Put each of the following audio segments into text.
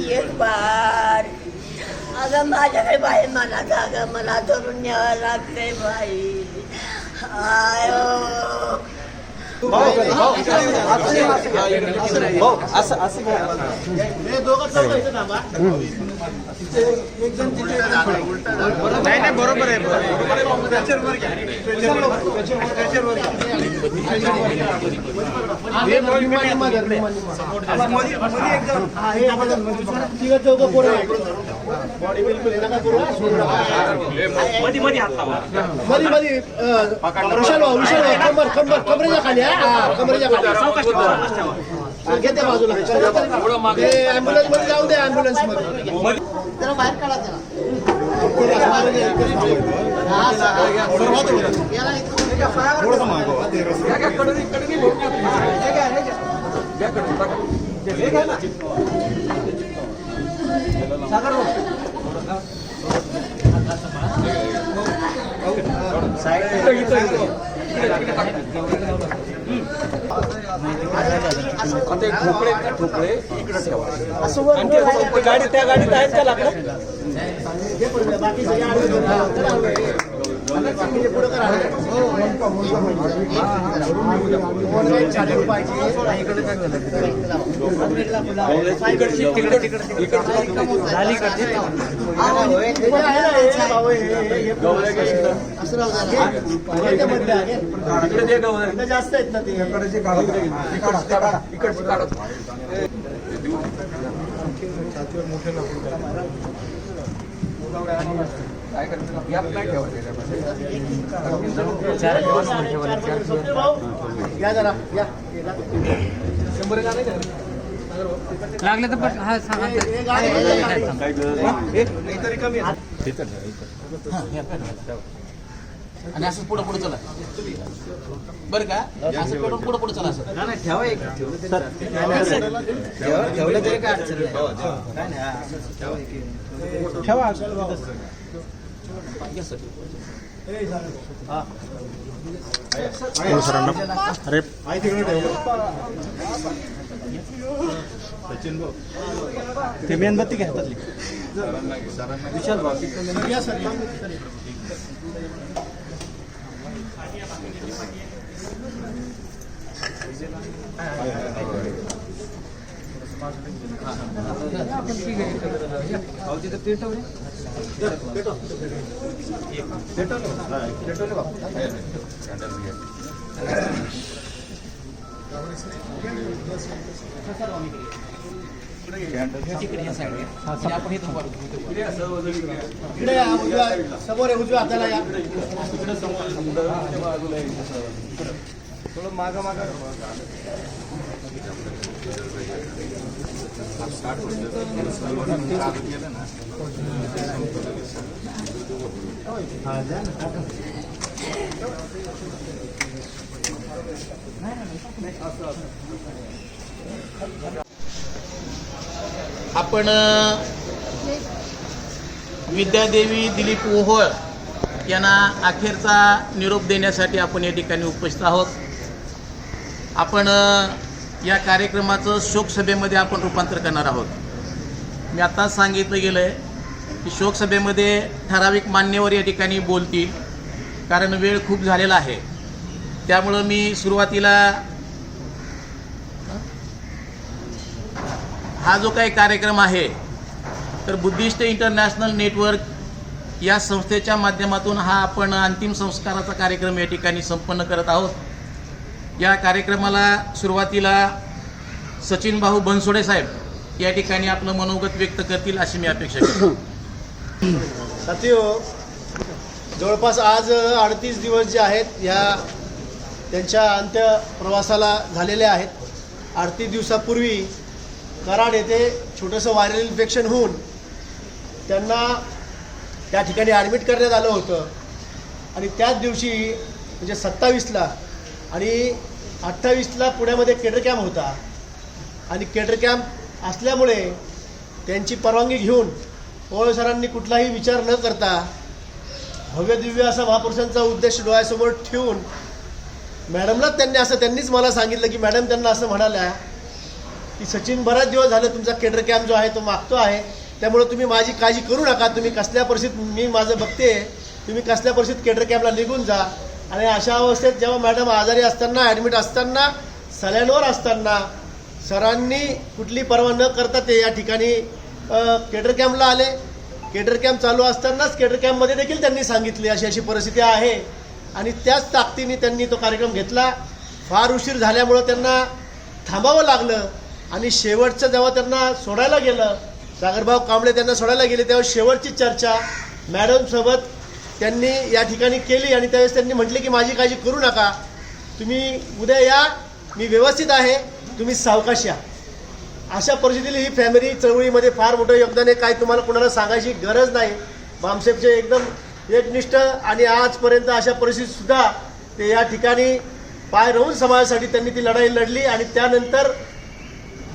एक बार अगं माझ्याकडे बाई मला अगं मला धरून न्यावं लागतंय बाई. आयो नाही बरोबर आहे. कमरेच्या खाली कमरेच्या खाली घेते बाजूला ॲम्ब्युलन्स मध्ये जाऊ दे. ॲम्ब्युलन्स मध्ये जरा बाहेर काढा त्याला. गाडी त्या गाडीत आहेत का लाकडं? जास्त आहेत ना ते लागले तर आणि असं पुढे पुढे चला बरं का. असं पुढे पुढे चला. असं ठेवा एक ठेवलं तरी काय अडचण ठेवा. अरे ते मेणबत्ती घ्या हातातली. विशाल भाऊ समोर उजव्या हाताला या. थोडं मागं मागं आपण विद्यादेवी दिलीप ओहोळ यांना अखेरचा निरोप देण्यासाठी आपण या ठिकाणी उपस्थित आहोत. आपण या कार्यक्रमाचं शोकसभेमध्ये आपण रूपांतर करणार आहोत. मी आत्ताच सांगितलं गेलं आहे की शोकसभेमध्ये ठराविक मान्यवर या ठिकाणी बोलतील, कारण वेळ खूप झालेला आहे. त्यामुळं मी सुरुवातीला हा जो काही कार्यक्रम आहे तर बुद्धिस्ट इंटरनॅशनल नेटवर्क या संस्थेच्या माध्यमातून हा आपण अंतिम संस्काराचा कार्यक्रम या ठिकाणी संपन्न करत आहोत. या कार्यक्रमाला सुरुवातीला सचिन भाऊ बनसोडे साहेब या ठिकाणी आपलं मनोगत व्यक्त करतील अशी मी अपेक्षा करतो. साथियो, जवळपास आज 38 दिवस जे आहेत या त्यांच्या अंत्य प्रवासाला झालेले आहेत. 38 दिवसापूर्वी कराड येथे छोटंसं व्हायरल इन्फेक्शन होऊन त्यांना त्या ठिकाणी ॲडमिट करण्यात आलं होतं आणि त्याच दिवशी म्हणजे 27ला आणि 28ला पुण्यामध्ये केडर कॅम्प होता आणि केडर कॅम्प असल्यामुळे त्यांची परवानगी घेऊन पवार सरांनी कुठलाही विचार न करता भव्य दिव्य असा महापुरुषांचा उद्देश डोळ्यासमोर ठेवून मॅडमला त्यांनीच मला सांगितलं की मॅडम त्यांना असं म्हणाल्या की सचिन बराच दिवस झालं तुमचा केडर कॅम्प जो आहे तो मागतो आहे, त्यामुळे तुम्ही माझी काळजी करू नका, तुम्ही कसल्या परिस्थितीत मी माझं बघते, तुम्ही कसल्या परिस्थितीत केडर कॅम्पला निघून जा. आणि अशा अवस्थेत जेव्हा मॅडम आजारी असताना ॲडमिट असताना सल्यांवर असताना सरांनी कुठली पर्वा न करता ते या ठिकाणी केडर कॅम्पला आले. केडर कॅम्प चालू असतानाच केडर कॅम्पमध्ये देखील त्यांनी सांगितले अशी परिस्थिती आहे आणि त्याच ताकदीने त्यांनी तो कार्यक्रम घेतला. फार उशीर झाल्यामुळं त्यांना थांबावं लागलं आणि शेवटचं जेव्हा त्यांना सोडायला गेलं, सागरभाऊ कांबळे त्यांना सोडायला गेले, तेव्हा शेवटची चर्चा मॅडमसोबत त्यांनी या ठिकाणी केली आणि त्यावेळेस त्यांनी म्हटले की माझी काळजी करू नका, तुम्ही उद्या या, मी व्यवस्थित आहे, तुम्ही सावकाश या. अशा परिस्थितीला ही फॅमिली चळवळीमध्ये फार मोठं योगदान आहे. काय तुम्हाला कोणाला सांगायची गरज नाही. भामसेबचे एकदम एकनिष्ठ आणि आजपर्यंत अशा परिस्थितीतसुद्धा ते या ठिकाणी पाय रोवून समाजासाठी त्यांनी ती लढाई लढली आणि त्यानंतर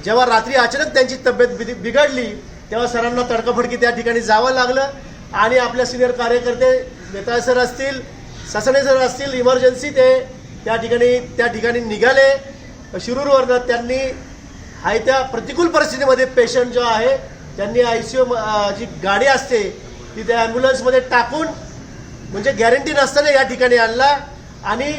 जेव्हा रात्री अचानक त्यांची तब्येत बिघडली तेव्हा सरांना तडकाफडकी त्या ठिकाणी जावं लागलं आणि आपल्या सिनियर कार्यकर्ते नेता सर असतील, ससणे सर असतील, इमर्जन्सी ते त्या ठिकाणी निघाले शिरूरवरनं. त्यांनी आहे त्या प्रतिकूल परिस्थितीमध्ये पेशंट जो आहे त्यांनी ICU जी गाडी असते ती त्या ॲम्ब्युलन्समध्ये टाकून म्हणजे गॅरंटी नसताना या ठिकाणी आणला आणि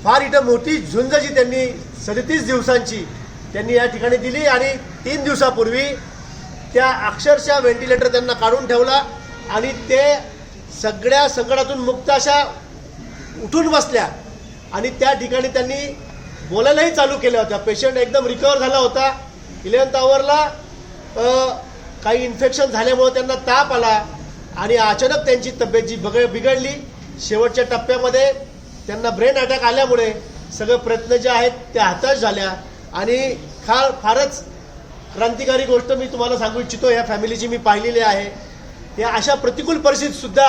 फार इथं मोठी झुंज जी त्यांनी 37 दिवसांची त्यांनी या ठिकाणी दिली आणि 3 दिवसापूर्वी त्या अक्षरशः व्हेंटिलेटर त्यांना काढून ठेवला आणि ते सगळ्या संकटातून मुक्त अशा उठून बसल्या आणि त्या ठिकाणी त्यांनी बोलायलाही चालू केल्या होत्या. पेशंट एकदम रिकवर झाला होता. 11th आवरला काही इन्फेक्शन झाल्यामुळे त्यांना ताप आला आणि अचानक त्यांची तब्येत जी बिघडली. शेवटच्या टप्प्यामध्ये त्यांना ब्रेन अटॅक आल्यामुळे सगळे प्रयत्न जे आहेत त्या हताश झाल्या आणि फारच क्रांतिकारी गोष्ट मी तुम्हाला सांगू इच्छितो. या फॅमिलीची मी पाहिलेली आहे. या अशा प्रतिकूल परिस्थितीतसुद्धा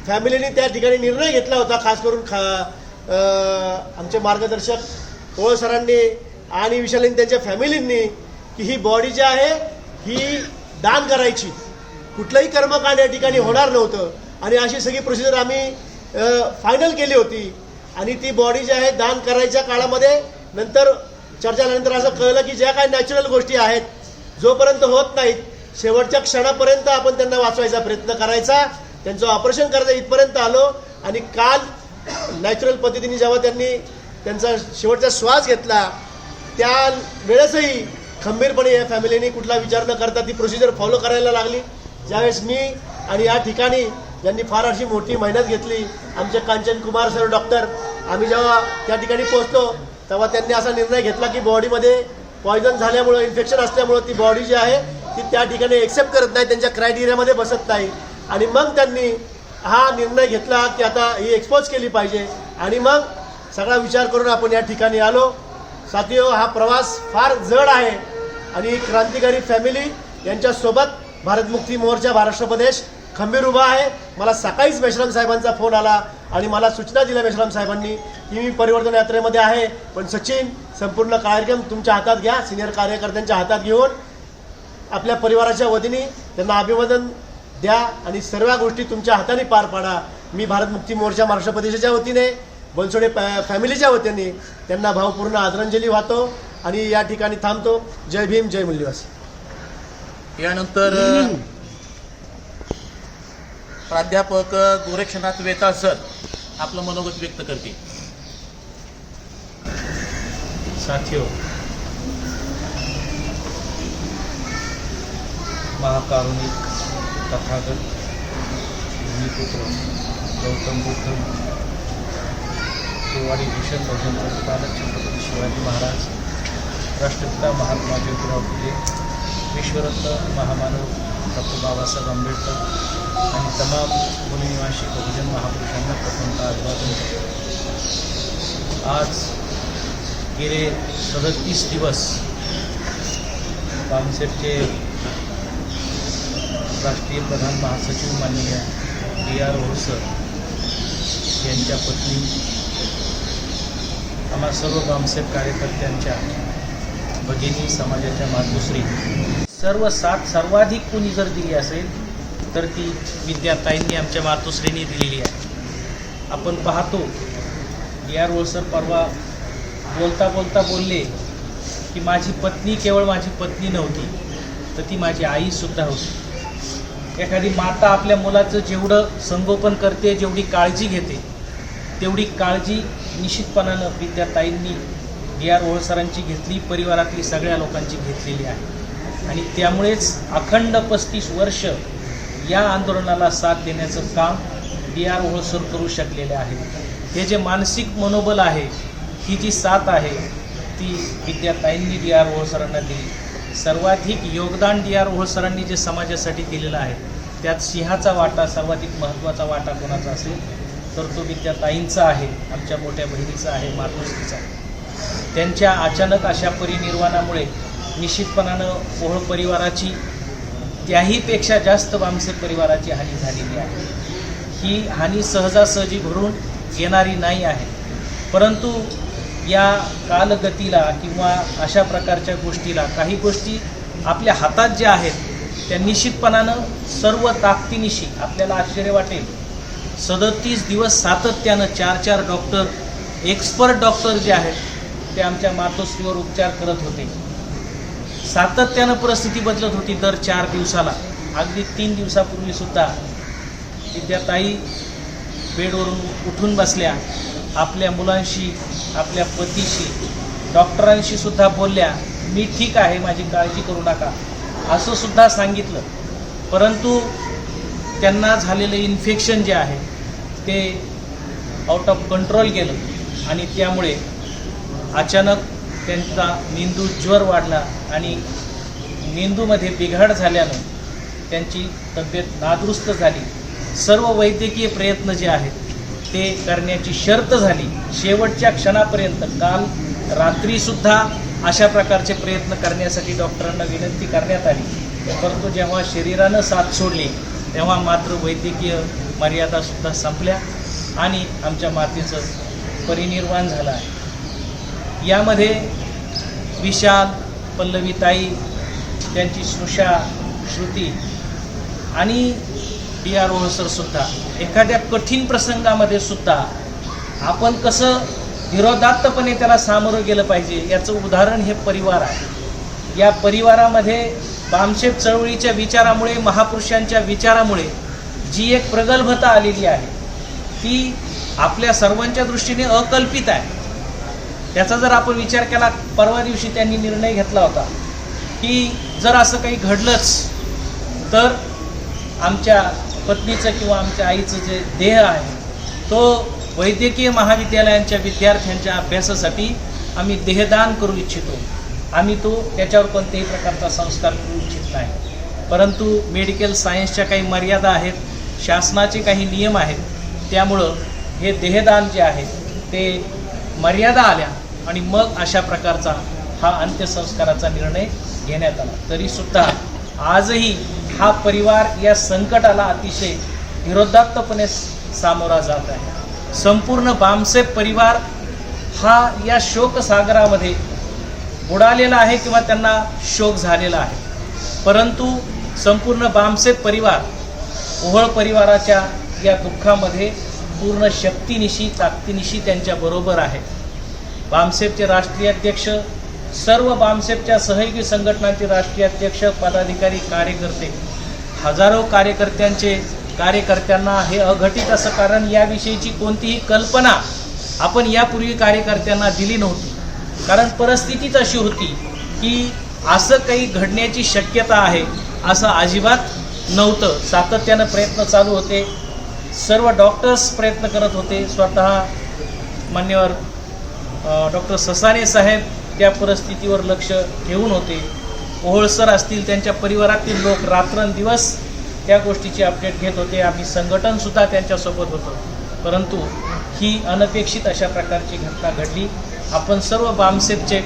फॅमिलीने त्या ठिकाणी निर्णय घेतला होता, खास करून आमचे मार्गदर्शक पवार सरांनी आणि विशालींनी त्यांच्या फॅमिलींनी की ही बॉडी जी आहे ही दान करायची, कुठलंही कर्मकांड या ठिकाणी होणार नव्हतं आणि अशी सगळी प्रोसिजर आम्ही फायनल केली होती आणि ती बॉडी जी आहे दान करायच्या काळामध्ये नंतर चर्चा झाल्यानंतर असं कळलं की ज्या काही नॅचरल गोष्टी आहेत जोपर्यंत होत नाहीत शेवटच्या क्षणापर्यंत आपण त्यांना वाचवायचा प्रयत्न करायचा, त्यांचं ऑपरेशन करायचं इथपर्यंत आलो आणि काल नॅचरल पद्धतीने जेव्हा त्यांनी त्यांचा शेवटचा श्वास घेतला त्या वेळेसही खंबीरपणे या फॅमिलीने कुठला विचार न करता ती प्रोसिजर फॉलो करायला लागली. ज्यावेळेस मी आणि या ठिकाणी ज्यांनी फार अशी मोठी मेहनत घेतली आमचे कांचन कुमार सर डॉक्टर, आम्ही जेव्हा त्या ठिकाणी पोहोचलो तेव्हा त्यांनी असा निर्णय घेतला की बॉडीमध्ये पॉयझन झाल्यामुळं इन्फेक्शन असल्यामुळं ती बॉडी जी आहे ती त्या ठिकाणी एक्सेप्ट करत नाही, त्यांच्या क्रायटेरियामध्ये बसत नाही आणि मग त्यांनी हा निर्णय घेतला की आता ही एक्सपोज केली पाहिजे आणि मग सगळा विचार करून आपण या ठिकाणी आलो. साथियो, हा प्रवास फार जड आहे आणि क्रांतिकारी फॅमिली यांच्यासोबत भारत मुक्ती मोर्चा महाराष्ट्र प्रदेश खंबीर उभा आहे. मला सकाळीच मेश्राम साहेबांचा फोन आला आणि मला सूचना दिल्या मेश्राम साहेबांनी की मी परिवर्तन यात्रेमध्ये आहे, पण सचिन संपूर्ण कार्यक्रम तुमच्या हातात घ्या, सिनियर कार्यकर्त्यांच्या हातात घेऊन आपल्या परिवाराच्या वतीने त्यांना अभिवादन द्या आणि सर्व गोष्टी तुमच्या हाताने पार पाडा. मी भारत मुक्ती मोर्चा महाराष्ट्र प्रदेशाच्या वतीने बनसोडे फॅमिलीच्या वतीने त्यांना भावपूर्ण आदरांजली वाहतो आणि या ठिकाणी थांबतो. जय भीम, जय मूल्यवासी. यानंतर प्राध्यापक गोरक्षनाथ वेताळ सर आपलं मनोगत व्यक्त करतील. साथियों, महाकारुणिक तथागत भूमिपुत्र गौतम बुद्ध, शिवाजी भूषण बहुजन प्रतिपादक छत्रपती शिवाजी महाराज, राष्ट्रपिता महात्मा ज्योतिराव फुले, विश्वरत्न महामानव डॉक्टर बाबासाहेब आंबेडकर आणि तमाम भूनिवासी बहुजन महापुरुषांना प्रथमतः अभिवादन करतो. आज गेले 37 दिवस बामसेफचे राष्ट्रीय प्रधान महासचिव माननीय D.R. ओळसर यांच्या पत्नी, आम्हा सर्व बामसेफ कार्यकर्त्यांच्या भगिनी, समाजाच्या मातोश्री, सर्वाधिक कोणी जर दिली असेल तर ती विद्याताईंनी आमच्या मातोश्रींनी दिलेली आहे. आपण पाहतो D.R. ओळसर परवा बोलता बोलता बोलले की माझी पत्नी केवळ माझी पत्नी नव्हती, तर ती माझी आईसुद्धा होती. एखादी माता आपल्या मुलाचं जेवढं संगोपन करते, जेवढी काळजी घेते, तेवढी काळजी निश्चितपणानं विद्याताईंनी D.R. ओळसरांची घेतली, परिवारातली सगळ्या लोकांची घेतलेली आहे. आणि त्यामुळेच अखंड 35 वर्ष या आंदोलनाला साथ देण्याचं काम D.R. ओळसर करू शकलेले आहेत. हे जे मानसिक मनोबल आहे, ही जी साथ आहे, ती विद्याताईंनी D.R. ओळसरांना दिली. सर्वाधिक योगदान D.R. ओळसरांनी जे समाजासाठी दिलेलं आहे, त्यात सिंहाचा वाटा, सर्वाधिक महत्त्वाचा वाटा कोणाचा असेल तर तो विद्याताईंचा आहे, आमच्या मोठ्या बहिणीचा आहे, मातोश्रीचा आहे. त्यांच्या अचानक अशा परिनिर्वाणामुळे निश्चितपणानं ओहळ परिवाराची, त्याहीपेक्षा जास्त बामसेफ परिवाराची हानी झालेली आहे. ही हानी सहजासहजी भरून येणारी नाही आहे, परंतु या कालगतीला किंवा अशा प्रकारच्या गोष्टीला, काही गोष्टी आपल्या हातात ज्या आहेत त्या निश्चितपणानं सर्व ताकदीनिशी, आपल्याला आश्चर्य वाटेल, 37 दिवस सातत्यानं 4 डॉक्टर, एक्सपर्ट डॉक्टर जे आहेत ते आमच्या मातोश्रीवर उपचार करत होते. सातत्यानं परिस्थिती बदलत होती. दर 4 दिवसाला, अगदी 3 दिवसापूर्वीसुद्धा विद्याताई बेडवरून उठून बसल्या, आपल्या मुलांशी, आपल्या पतीशी, डॉक्टरांशी सुद्धा बोलल्या, मी ठीक आहे, माझी काळजी करू नका, असं सुद्धा सांगितलं. परंतु त्यांना झालेलं इन्फेक्शन जे आहे ते आउट ऑफ कंट्रोल गेलं आणि त्यामुळे अचानक त्यांचा मेंदू ज्वर वाढला आणि मेंदूमध्ये बिघाड झाल्यानं त्यांची तब्येत नादुरुस्त झाली. सर्व वैद्यकीय प्रयत्न जे आहेत ते करण्याची शर्त झाली. शेवटच्या क्षणापर्यंत काल रात्रीसुद्धा अशा प्रकारचे प्रयत्न करण्यासाठी डॉक्टरांना विनंती करण्यात आली, परंतु जेव्हा शरीरानं साथ सोडली तेव्हा मात्र वैद्यकीय मर्यादासुद्धा संपल्या आणि आमच्या मातेचं परिनिर्वाण झालं आहे. यामध्ये विशाल, पल्लवीताई, त्यांची स्नुषा, श्रुती आणि D.R. ओळसरसुद्धा एखाद्या कठीण प्रसंगामध्ये सुद्धा आपण कसं धीरोदात्तपणे त्याला सामोरं गेलं पाहिजे याचं उदाहरण हे परिवार आहे. या परिवारामध्ये बामसेफ चळवळीच्या विचारामुळे, महापुरुषांच्या विचारामुळे जी एक प्रगल्भता आलेली आहे ती आपल्या सर्वांच्या दृष्टीने अकल्पित आहे. त्याचा जर आपण विचार केला, परवा दिवशी त्यांनी निर्णय घेतला होता की जर असं काही घडलंच तर आमच्या पत्नीचं किंवा आमच्या आईचं जे देह आहे तो वैद्यकीय महाविद्यालयांच्या विद्यार्थ्यांच्या अभ्यासासाठी आम्ही देहदान करू इच्छितो. आम्ही त्याच्यावर कोणत्याही प्रकारचा संस्कार करू इच्छित नाही. परंतु मेडिकल सायन्सच्या काही मर्यादा आहेत, शासनाचे काही नियम आहेत, त्यामुळं हे देहदान जे आहे ते मर्यादा आल्या आणि मग अशा प्रकारचा हा अंत्यसंस्काराचा निर्णय घेण्यात आला. तरीसुद्धा आजही हा परिवार या संकटाला अतिशय धीरोदात्तपणे सामोरा जात आहे. संपूर्ण बामसेफ परिवार हा या शोकसागरामध्ये बुडालेला आहे किंवा त्यांना शोक झालेला आहे. परंतु संपूर्ण बामसेफ परिवार ओहळ परिवाराच्या या दुःखामध्ये पूर्ण शक्तीनिशी, ताकदीनिशी त्यांच्याबरोबर आहे. बामसेफचे राष्ट्रीय अध्यक्ष, सर्व बामसेफच्या सहयोगी संघटनांचे राष्ट्रीय अध्यक्ष, पदाधिकारी, कार्यकर्ते, हजारो कार्यकर्त्यांचे कार्यकर्त्यांना हे अघटित असं, कारण याविषयीची कोणतीही कल्पना आपण यापूर्वी कार्यकर्त्यांना दिली नव्हती. कारण परिस्थितीच अशी होती की असं काही घडण्याची शक्यता आहे असं अजिबात नव्हतं. सातत्यानं प्रयत्न चालू होते, सर्व डॉक्टर्स प्रयत्न करत होते, स्वतः मान्यवर डॉक्टर ससाणे साहेब त्या परिस्थितीवर लक्ष ठेवून होते. ओहळसर असतील, त्यांच्या परिवारातील लोक रात्रंदिवस त्या गोष्टीची अपडेट घेत होते. आम्ही संघटनसुद्धा त्यांच्यासोबत होतो. परंतु ही अनपेक्षित अशा प्रकारची घटना घडली. आपण सर्व बामसेपचे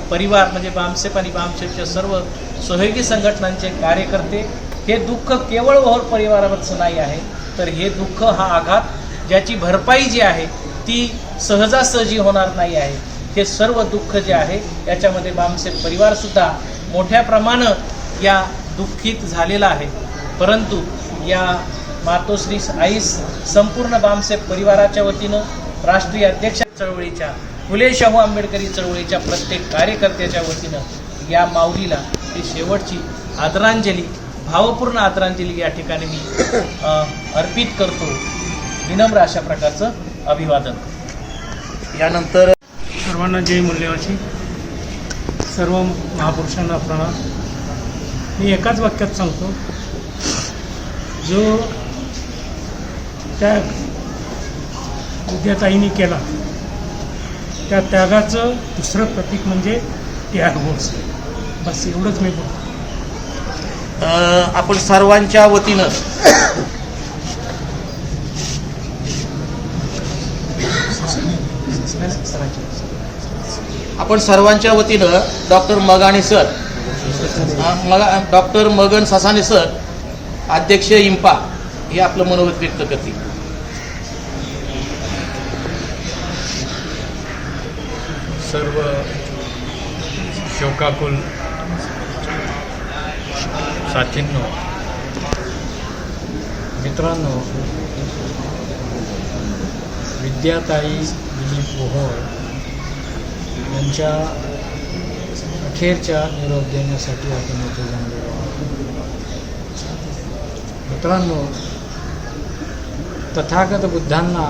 परिवार, म्हणजे बामसेप आणि बामसेपच्या सर्व सहयोगी संघटनांचे कार्यकर्ते, हे दुःख केवळ ओहळ परिवारावरचं नाही आहे, तर हे दुःख, हा आघात, ज्याची भरपाई जी आहे ती सहजासहजी होणार नाही आहे. हे सर्व दुःख जे आहे याच्यामध्ये बामसेप परिवारसुद्धा मोठ्या प्रमाणात या दुःखित झालेला आहे. परंतु या मातोश्री आईस संपूर्ण बामसेप परिवाराच्या वतीनं, राष्ट्रीय अध्यक्ष चळवळीच्या, फुले शाहू आंबेडकरी चळवळीच्या प्रत्येक कार्यकर्त्याच्या वतीनं या माऊलीला ही शेवटची आदरांजली, भावपूर्ण आदरांजली या ठिकाणी मी अर्पित करतो. विनम्र अशा प्रकारचं अभिवादन. यानंतर सर्वांना जय मूल्यवाची, सर्व महापुरुषांना प्रणाम. मी एकाच वाक्यात सांगतो, जो त्याग विद्याताईंनी केला त्या त्यागाचं दुसरं प्रतीक म्हणजे त्याग होच. बस एवढंच मी बोलतो. आपण सर्वांच्या वतीनं doctor मगाणे sir, doctor Magan Sasane sir, अध्यक्ष इंपा, हे आपलं मनोगत व्यक्त करतील. सर्व शोकाकुल साथींनो, मित्रांनो, विद्याताई दिलीप ओहोळ यांच्या अखेरच्या निरोप देण्यासाठी आपण इथे जमलेलो आहोत. मित्रांनो, तथागत बुद्धांना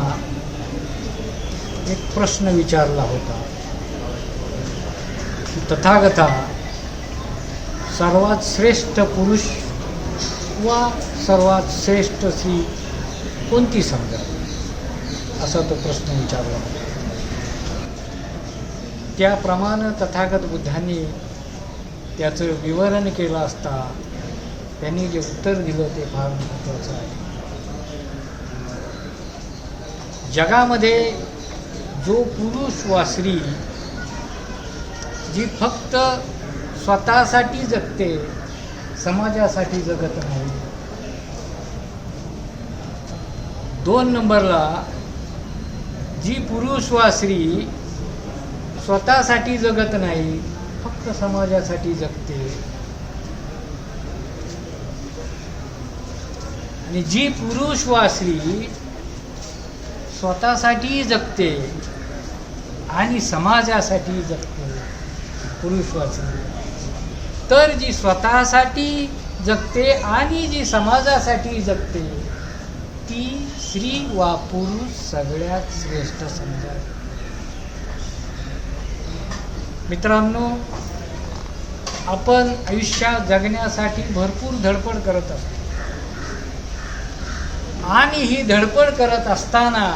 एक प्रश्न विचारला होता की तथागता, सर्वात श्रेष्ठ पुरुष वा सर्वात श्रेष्ठ स्त्री कोणती समजा, असा तो प्रश्न विचारला होता. त्याप्रमाणे तथागत बुद्धांनी त्याचं विवरण केलं असता त्यांनी जे उत्तर दिलं ते फार महत्त्वाचं आहे. जगामध्ये जो पुरुष वा स्त्री जी फक्त स्वतःसाठी जगते, समाजासाठी जगत नाही. 2 नंबरला जी पुरुष वा स्त्री स्वतःसाठी जगत नाही, फक्त समाजासाठी जगते. आणि जी पुरुष वा स्त्री स्वतःसाठी जगते आणि समाजासाठी जगते, पुरुष वा स्त्री, तर जी स्वतःसाठी जगते आणि जी समाजासाठी जगते ती स्त्री वा पुरुष सगळ्यात श्रेष्ठ समजा. मित्रांनो, आपण आयुष्यात जगण्यासाठी भरपूर धडपड करत असतो आणि ही धडपड करत असताना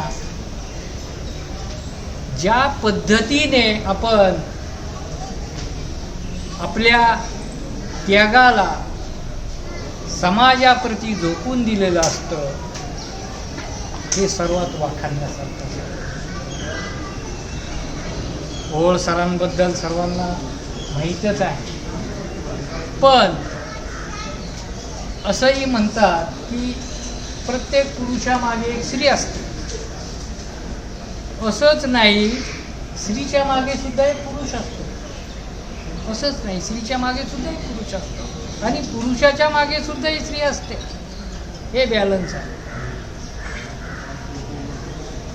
ज्या पद्धतीने आपण आपल्या त्यागाला समाजाप्रती झोकून दिलेलं असतं हे सर्वात वाखाणण्यासारखं. ओहोळ सरांबद्दल सर्वांना माहीतच आहे, पण असंही म्हणतात की प्रत्येक पुरुषामागे एक स्त्री असते. असंच नाही, स्त्रीच्या मागे सुद्धा एक पुरुष असतो. असंच नाही, स्त्रीच्या मागे सुद्धा एक पुरुष असतो आणि पुरुषाच्या मागे सुद्धा एक स्त्री असते. हे बॅलन्स आहे.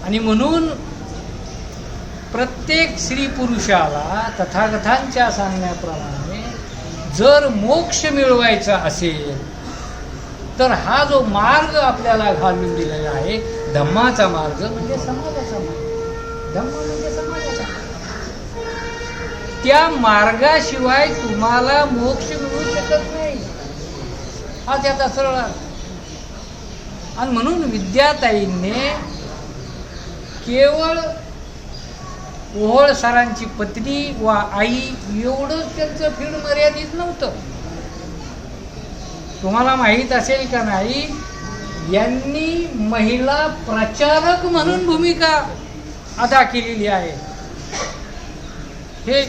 आणि म्हणून प्रत्येक स्त्री पुरुषाला तथागतांच्या सांगण्याप्रमाणे जर मोक्ष मिळवायचा असेल तर हा जो मार्ग आपल्याला घालून दिलेला आहे धम्माचा मार्ग म्हणजे समाजाचा मार्ग, धम्म म्हणजे समाजाचा मार्ग. त्या मार्गाशिवाय तुम्हाला मोक्ष मिळू शकत नाही, हा त्याचा सरळ अर्थ. आणि म्हणून विद्याताईंनी केवळ ओहोळ सरांची पत्नी व आई एवढंच त्यांचं फीड मर्यादित नव्हतं. तुम्हाला माहीत असेल का नाही, यांनी महिला प्रचारक म्हणून भूमिका अदा केलेली आहे. हे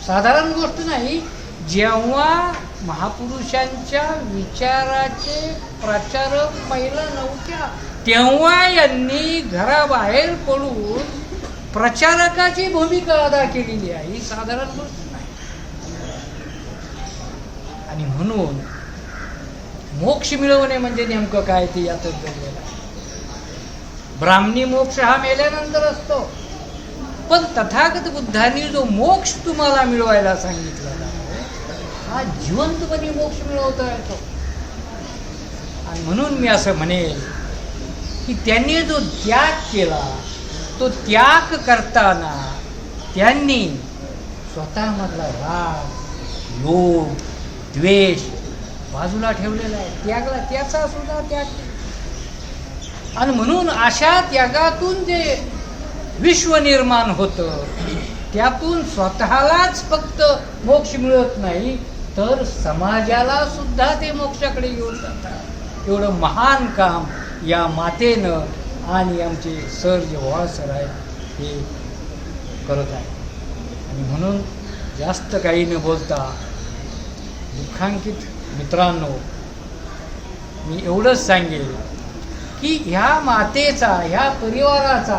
साधारण गोष्ट नाही. जेव्हा महापुरुषांच्या विचाराचे प्रचारक महिला नव्हत्या तेव्हा यांनी घराबाहेर पडून प्रचारकाची भूमिका अदा केलेली आहे. ही साधारण गोष्ट नाही. आणि म्हणून मोक्ष मिळवणे म्हणजे नेमकं काय ते यातच दडलेलं आहे. ब्राह्मणी मोक्ष हा मेल्यानंतर असतो, पण तथागत बुद्धांनी जो मोक्ष तुम्हाला मिळवायला सांगितला हा जिवंतपणे मोक्ष मिळवता येतो. आणि म्हणून मी असं म्हणेल की त्यांनी जो त्याग केला तो त्याग करताना त्यांनी स्वतःमधला राग, लोभ, द्वेष बाजूला ठेवलेला आहे. त्यागला त्याचा सुद्धा त्याग. आणि म्हणून अशा त्यागातून जे विश्व निर्माण होतं त्यातून स्वतःलाच फक्त मोक्ष मिळत नाही तर समाजाला सुद्धा ते मोक्षाकडे घेऊन जातात. एवढं महान काम या मातेनं आणि आमचे सर जे व्हाळ सर आहेत हे करत आहे. आणि म्हणून जास्त काही न बोलता दुःखांकित मित्रांनो मी एवढंच सांगेल की ह्या मातेचा, ह्या परिवाराचा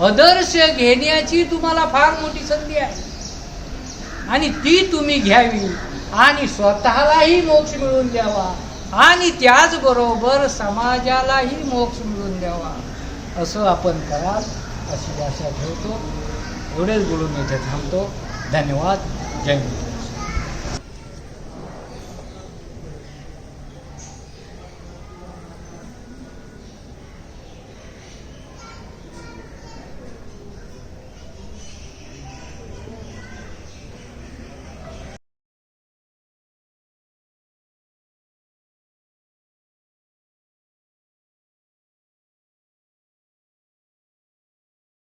आदर्श घेण्याची तुम्हाला फार मोठी संधी आहे आणि ती तुम्ही घ्यावी आणि स्वतःलाही मोक्ष मिळवून द्यावा आणि त्याचबरोबर समाजालाही मोक्ष मिळवून द्यावा असं आपण कराल अशी आशा ठेवतो. एवढेच बोलून इथे थांबतो. धन्यवाद. जय हिंद.